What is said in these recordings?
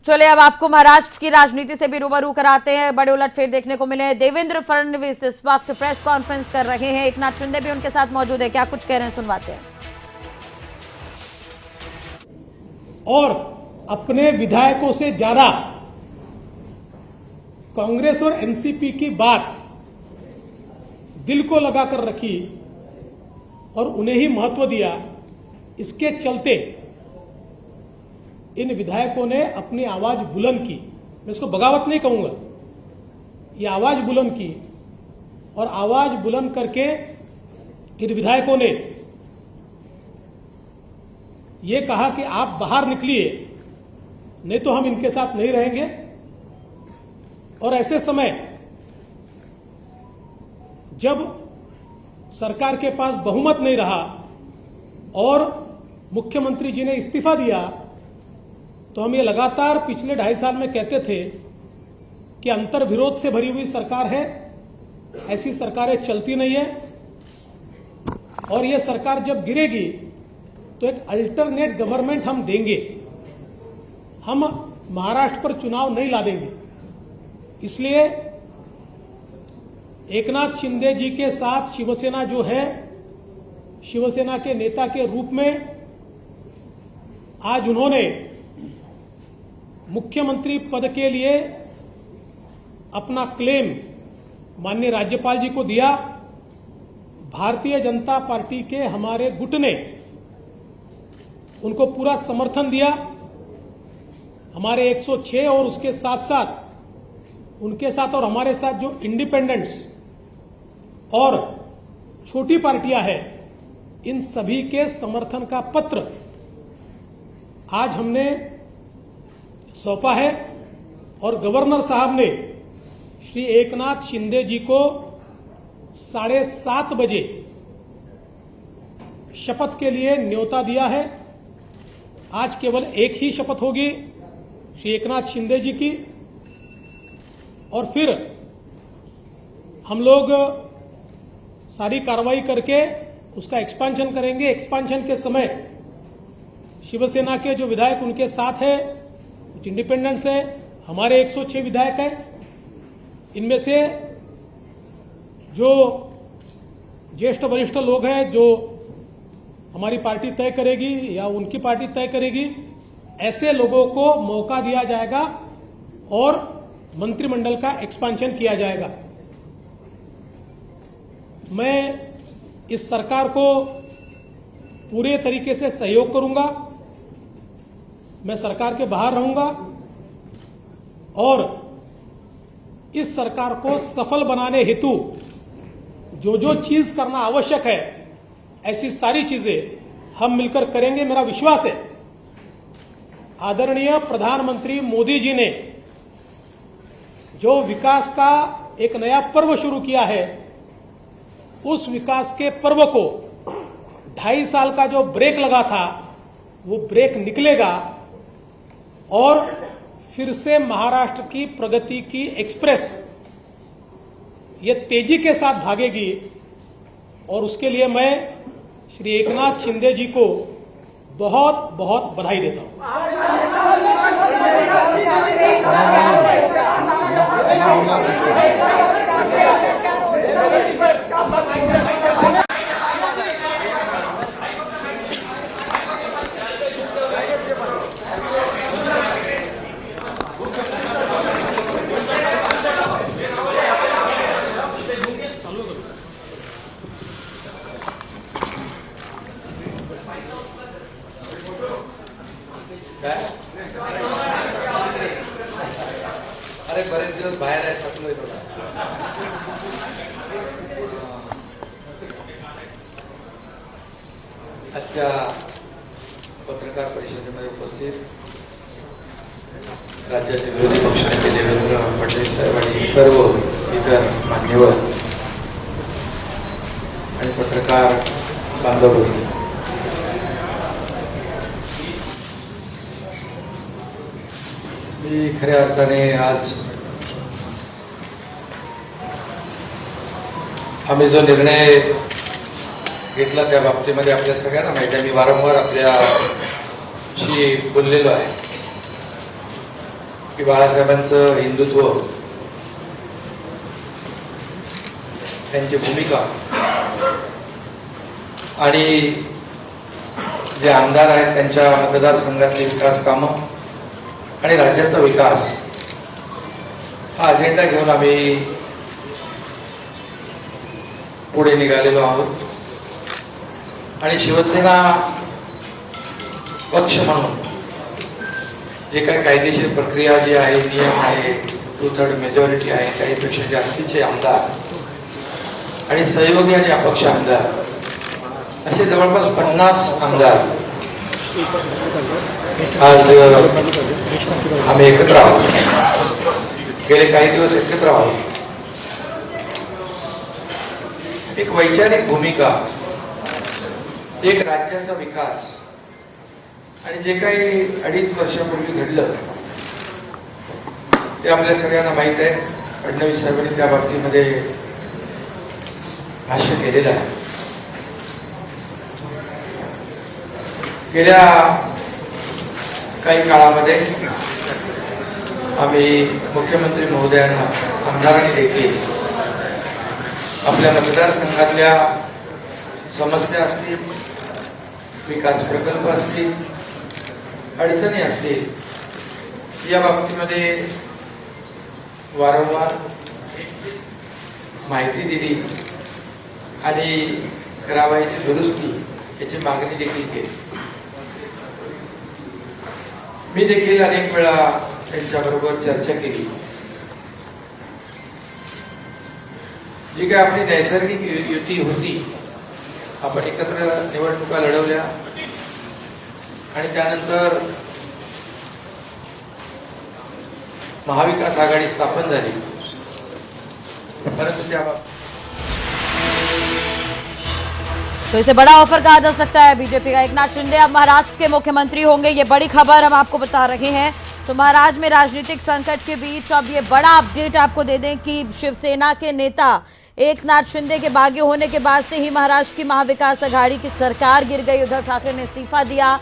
चलिए अब आपको महाराष्ट्र की राजनीति से भी रूबरू कराते हैं। बड़े उलटफेर देखने को मिले हैं। देवेंद्र फडणवीस इस वक्त प्रेस कॉन्फ्रेंस कर रहे हैं, एकनाथ शिंदे भी उनके साथ मौजूद है। क्या कुछ कह रहे हैं, सुनवाते हैं। और अपने विधायकों से ज्यादा कांग्रेस और एनसीपी की बात दिल को लगाकर रखी और उन्हें ही महत्व दिया। इसके चलते इन विधायकों ने अपनी आवाज बुलंद की। मैं इसको बगावत नहीं कहूंगा, ये आवाज बुलंद की और आवाज बुलंद करके इन विधायकों ने ये कहा कि आप बाहर निकलिए, नहीं तो हम इनके साथ नहीं रहेंगे। और ऐसे समय जब सरकार के पास बहुमत नहीं रहा और मुख्यमंत्री जी ने इस्तीफा दिया, तो हम ये लगातार पिछले 2.5 साल में कहते थे कि अंतर्विरोध से भरी हुई सरकार है, ऐसी सरकारें चलती नहीं है। और ये सरकार जब गिरेगी तो एक अल्टरनेट गवर्नमेंट हम देंगे, हम महाराष्ट्र पर चुनाव नहीं ला देंगे। इसलिए एकनाथ शिंदे जी के साथ शिवसेना जो है, शिवसेना के नेता के रूप में आज उन्होंने मुख्यमंत्री पद के लिए अपना क्लेम माननीय राज्यपाल जी को दिया। भारतीय जनता पार्टी के हमारे गुट ने उनको पूरा समर्थन दिया। हमारे 106 और उसके साथ साथ उनके साथ और हमारे साथ जो इंडिपेंडेंट्स और छोटी पार्टियां हैं, इन सभी के समर्थन का पत्र आज हमने सौंपा है। और गवर्नर साहब ने श्री एकनाथ शिंदे जी को 7:30 बजे शपथ के लिए न्योता दिया है। आज केवल एक ही शपथ होगी श्री एकनाथ शिंदे जी की, और फिर हम लोग सारी कार्रवाई करके उसका एक्सपांशन करेंगे। एक्सपांशन के समय शिवसेना के जो विधायक उनके साथ है, कुछ इंडिपेंडेंट्स है, हमारे 106 विधायक हैं। इनमें से जो ज्येष्ठ वरिष्ठ लोग हैं, जो हमारी पार्टी तय करेगी या उनकी पार्टी तय करेगी, ऐसे लोगों को मौका दिया जाएगा और मंत्रिमंडल का एक्सपांशन किया जाएगा। मैं इस सरकार को पूरे तरीके से सहयोग करूंगा। मैं सरकार के बाहर रहूंगा और इस सरकार को सफल बनाने हेतु जो जो चीज करना आवश्यक है, ऐसी सारी चीजें हम मिलकर करेंगे। मेरा विश्वास है आदरणीय प्रधानमंत्री मोदी जी ने जो विकास का एक नया पर्व शुरू किया है, उस विकास के पर्व को 2.5 साल का जो ब्रेक लगा था, वो ब्रेक निकलेगा और फिर से महाराष्ट्र की प्रगति की एक्सप्रेस ये तेजी के साथ भागेगी। और उसके लिए मैं श्री एकनाथ शिंदे जी को बहुत बहुत बधाई देता हूं। अरे बरेच दिवस बाहेर आहे, थकलोय थोडा। आजच्या पत्रकार परिषदेमध्ये उपस्थित राज्याचे विरोधी पक्षनेते देवेंद्र फडणवीस साहेब आणि सर्व इतर मान्यवर आणि पत्रकार बांधव, मी खऱ्या अर्थाने आज आम्ही जो निर्णय घेतला त्या बाबतीमध्ये आपल्या सगळ्यांना माहिती आहे। मी वारंवार आपल्याशी बोललेलो आहे की बाळासाहेबांचं हिंदुत्व, त्यांची भूमिका आणि जे आमदार आहेत त्यांच्या मतदारसंघातली विकास कामं आणि राज्याचा विकास हा अजेंडा घेऊन आम्ही पुढे निघालेलो आहोत. आणि शिवसेना पक्ष म्हणून जे काही कायदेशीर प्रक्रिया जी आहे, नियम आहे, 2/3 मेजॉरिटी आहे, त्याहीपेक्षा जास्तीचे आमदार आणि सहयोगी आणि अपक्ष आमदार असे जवळपास 50 आमदार आज आम्ही एकत्र आहोत. गेले काही दिवस एकत्र आहोत. एक वैचारिक भूमिका, एक राज्याचा विकास आणि जे काही 2.5 वर्षापूर्वी घडलं ते आपल्या सगळ्यांना माहीत आहे. फडणवीस साहेबांनी त्या बाबतीमध्ये भाष्य केलेलं आहे. गेल्या काही काळामध्ये आम्ही मुख्यमंत्री महोदयांना, आमदारांनी देखील आपल्या मतदारसंघातल्या समस्या असतील, विकास प्रकल्प असतील, अडचणी असतील, या बाबतीमध्ये वारंवार माहिती दिली आणि करावयाची दुरुस्ती याची मागणी देखील केली. मी देखील अनेक वेळा त्यांच्याबरोबर चर्चा केली. जी काय आपली नैसर्गिक युती होती, आपण एकत्र निवडणुका लढवल्या आणि त्यानंतर महाविकास आघाडी स्थापन झाली. परंतु त्या तो इसे बड़ा ऑफर कहा जा सकता है बीजेपी का. एकनाथ शिंदे अब महाराष्ट्र के मुख्यमंत्री होंगे, ये बड़ी खबर हम आपको बता रहे हैं. तो महाराष्ट्र में राजनीतिक संकट के बीच अब ये बड़ा अपडेट आपको दे दें कि शिवसेना के नेता एकनाथ शिंदे के बागी होने के बाद से ही महाराष्ट्र की महाविकास आघाड़ी की सरकार गिर गई. उद्धव ठाकरे ने इस्तीफा दिया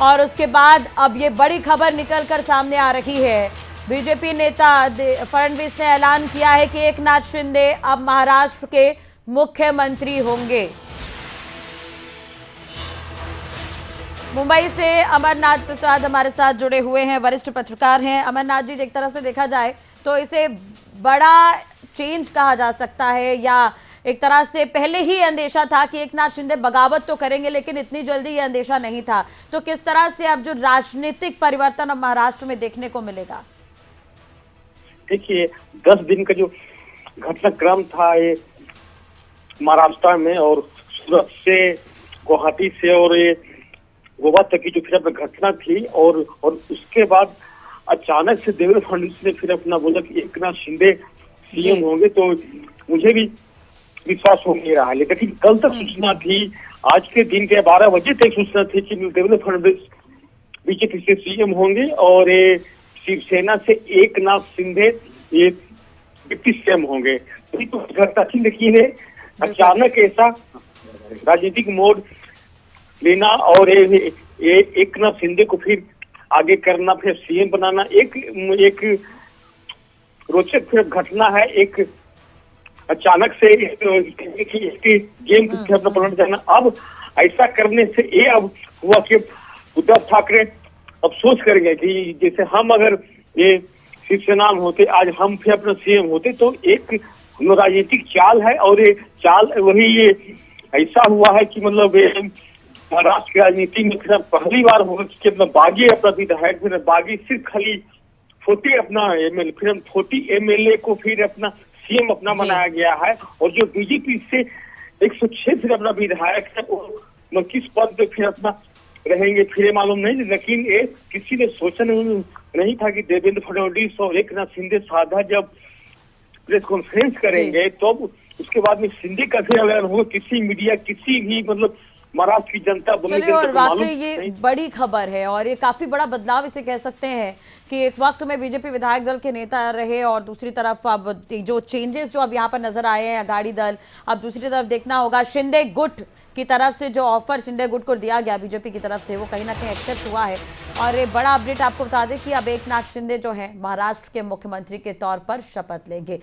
और उसके बाद अब ये बड़ी खबर निकलकर सामने आ रही है. बीजेपी नेता फडणवीस ने ऐलान किया है कि एकनाथ शिंदे अब महाराष्ट्र के मुख्यमंत्री होंगे. मुंबई से अमरनाथ प्रसाद हमारे साथ जुड़े हुए हैं, वरिष्ठ पत्रकार हैं. अमरनाथ जी, एक तरह से देखा जाए तो इसे बड़ा चेंज कहा जा सकता है, या एक तरह से पहले ही अंदेशा था कि एकनाथ शिंदे बगावत तो करेंगे, लेकिन इतनी जल्दी ये अंदेशा नहीं था. तो किस तरह से अब जो राजनीतिक परिवर्तन अब महाराष्ट्र में देखने को मिलेगा? देखिए, 10 दिन का जो घटनाक्रम था ये महाराष्ट्र में, और सूरत से, गुवाहाटी से और ये गोवा तक की जो फिर अपना घटना थी, और उसके बाद अचानक से देवेंद्र फडणवीस ने फिर अपना बोला कि एकनाथ शिंदे सीएम होंगे. तो मुझे भी विश्वास हो नहीं रहा है, लेकिन कल तक सूचना थी, आज के दिन के 12 बजे तक सूचना थी कि देवेंद्र फडणवीस बीजेपी से सीएम होंगे और ये शिवसेना से एकनाथ शिंदे ये डिप्टी सीएम होंगे. तो घटना थी, लेकिन अचानक ऐसा राजनीतिक मोड़ लेना और एकनाथ शिंदे को फिर आगे करना, फिर सीएम बनाना, एक रोचक फिर घटना है. एक अचानक से इसकी गेम अपना पलट जाना. अब ऐसा करने से ये अब हुआ कि उद्धव ठाकरे अब सोच करेंगे कि जैसे हम अगर ये शिवसेना में होते, आज हम फिर अपना सीएम होते, तो एक राजनीतिक चाल है, और ये चाल वही ये ऐसा हुआ है कि मतलब महाराष्ट्र की राजनीति में फिर पहली बार होगा कि अपना बागी अपना विधायक, फिर बागी सिर्फ खाली 40 अपना एमएलए, फिर 40 एमएलए को फिर अपना सीएम अपना बनाया गया है. और जो बीजेपी से 106 फिर अपना विधायक है, वो किस पद पे फिर अपना रहेंगे फिर मालूम नहीं. लेकिन ये किसी ने सोचा नहीं था कि देवेंद्र फडणवीस और एकनाथ शिंदे साधा जब प्रेस कॉन्फ्रेंस करेंगे तो उसके बाद में शिंदे का फिर ऐलान होगा. किसी मीडिया, किसी भी मतलब महाराष्ट्र की जनता चलिए, और वाकई ये बड़ी खबर है और ये काफी बड़ा बदलाव इसे कह सकते हैं कि एक वक्त में बीजेपी विधायक दल के नेता रहे और दूसरी तरफ अब जो चेंजेस जो अब यहाँ पर नजर आए हैं अघाड़ी दल, अब दूसरी तरफ देखना होगा शिंदे गुट की तरफ से जो ऑफर शिंदे गुट को दिया गया बीजेपी की तरफ से, वो कहीं ना कहीं एक्सेप्ट हुआ है। और ये बड़ा अपडेट आपको बता दें कि अब एकनाथ शिंदे जो है महाराष्ट्र के मुख्यमंत्री के तौर पर शपथ लेंगे।